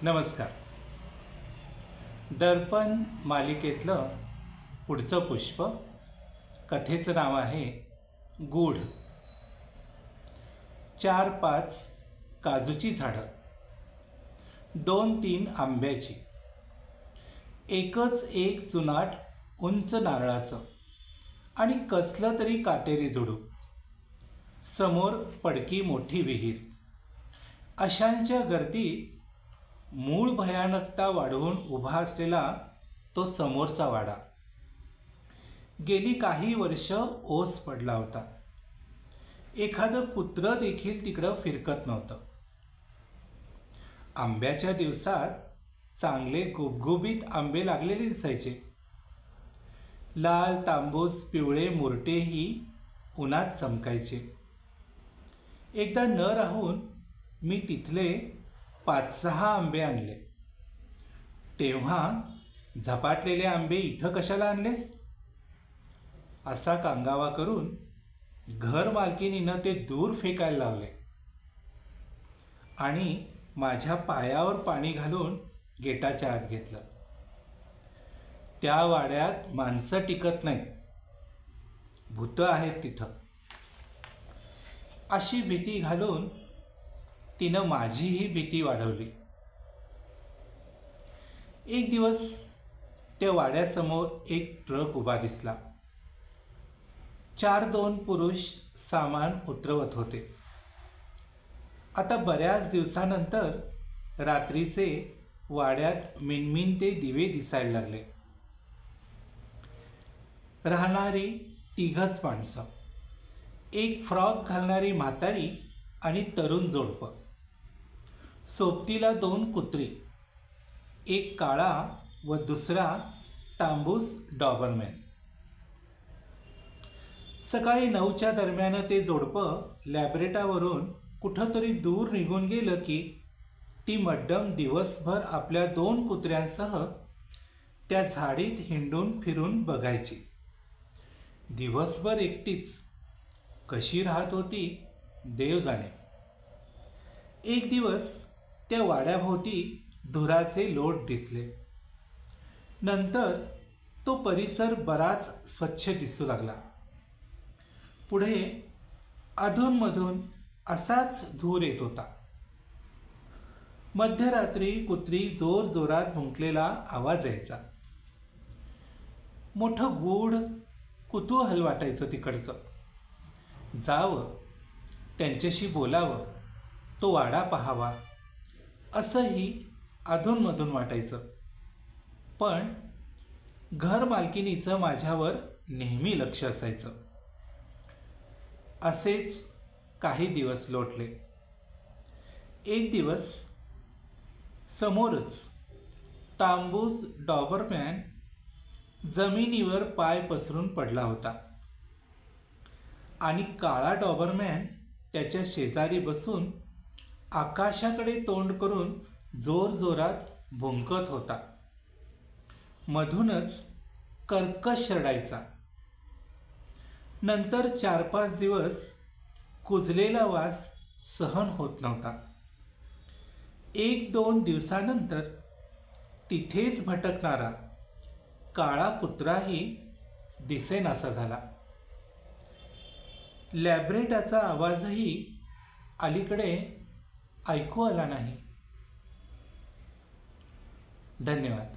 नमस्कार. दर्पण मालिकेतलं पुढचं पुष्प कथेचं नाव आहे गूढ. 4-5 काजूची झाडं, 2-3 आंब्याची, एकच एक जुनाट उंच नारळाचं आणि कसलं तरी काटेरी झुडूप, समोर पडकी मोठी विहीर. अशांच्या गर्दीत मूळ भयानकता वाढवून उभा असलेला तो समोरचा वाडा. गेली काही वर्ष ओस पडला होता. एखादं कुत्रं देखील तिकडं फिरकत नव्हतं. आंब्याच्या दिवसात चांगले गुबगुबीत आंबे लागलेले दिसायचे. लाल, तांबूस, पिवळे मुरटेही उन्हात चमकायचे. एकदा न राहून मी तिथले 5-6 आंबे आणले. तेव्हा झपाटलेले आंबे इथं कशाला आणलेस असा कांगावा करून घर मालकिनीनं ते दूर फेकायला लावले आणि माझ्या पायावर पाणी घालून गेटाच्या आत घेतलं. त्या वाड्यात माणसं टिकत नाहीत, भूतं आहेत तिथं अशी भीती घालून तिनं माझीही भीती वाढवली. एक दिवस त्या वाड्यासमोर एक ट्रक उभा दिसला. 4-2 पुरुष सामान उतरवत होते. आता बऱ्याच दिवसानंतर रात्रीचे वाड्यात मिणमिणते दिवे दिसायला लागले. राहणारी 3घच माणसं, एक फ्रॉक घालणारी म्हातारी आणि तरुण जोडपं, सोबतीला 2 कुत्री, एक काळा व दुसरा तांबूस डॉबरमॅन. सकाळी 9च्या दरम्यान ते जोडपं लॅबरेटावरून कुठंतरी दूर निघून गेलं की ती मड्डम दिवसभर आपल्या 2 कुत्र्यांसह त्या झाडीत हिंडून फिरून बघायची. दिवसभर एकटीच कशी राहत होती देव जाणे. एक दिवस त्या वाड्याभोवती धुराचे लोट दिसले. नंतर तो परिसर बराच स्वच्छ दिसू लागला. पुढे अधूनमधून असाच धूर येत होता. मध्यरात्री कुत्री जोरजोरात भुंकलेला आवाज यायचा. मोठं गूढ कुतूहल वाटायचं तिकडचं. जावं, त्यांच्याशी बोलावं, तो वाडा पाहावा असंही अधूनमधून वाटायचं. पण घर मालकिनीचं माझ्यावर नेहमी लक्ष असायचं. असेच काही दिवस लोटले. एक दिवस समोरच तांबूस डॉबरमॅन जमिनीवर पाय पसरून पडला होता आणि काळा डॉबरमॅन त्याच्या शेजारी बसून आकाशाकडे तोंड करून जोरजोरात भुंकत होता. मधूनच कर्कश रडायचा. नंतर 4-5 दिवस कुजलेला वास सहन होत नव्हता. 1-2 दिवसानंतर तिथेच भटकणारा काळा कुत्राही दिसेनासा झाला. लॅब्रेटाचा आवाजही अलीकडे ऐकू आला नाही. धन्यवाद.